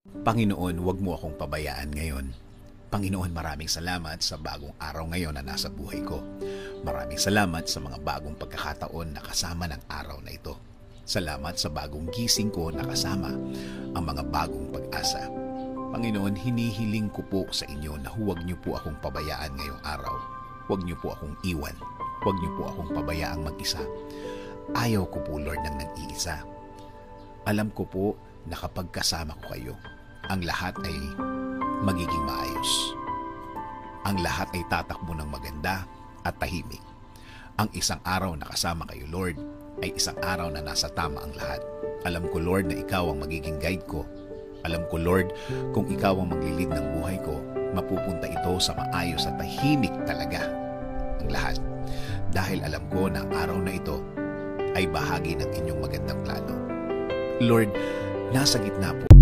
Panginoon, huwag mo akong pabayaan ngayon. Panginoon, maraming salamat sa bagong araw ngayon na nasa buhay ko. Maraming salamat sa mga bagong pagkakataon na kasama ng araw na ito. Salamat sa bagong gising ko na kasama ang mga bagong pag-asa. Panginoon, hinihiling ko po sa inyo na huwag niyo po akong pabayaan ngayong araw. Huwag niyo po akong iwan. Huwag niyo po akong pabayaang mag-isa. Ayaw ko po, Lord, ng nag-iisa. Alam ko po na kapag kasama ko kayo, ang lahat ay magiging maayos. Ang lahat ay tatakbo ng maganda at tahimik. Ang isang araw na kasama kayo, Lord, ay isang araw na nasa tama ang lahat. Alam ko, Lord, na ikaw ang magiging guide ko. Alam ko, Lord, kung ikaw ang maglilid ng buhay ko, mapupunta ito sa maayos at tahimik talaga ang lahat. Dahil alam ko na ang araw na ito ay bahagi ng inyong magandang plano. Lord, nasa gitna po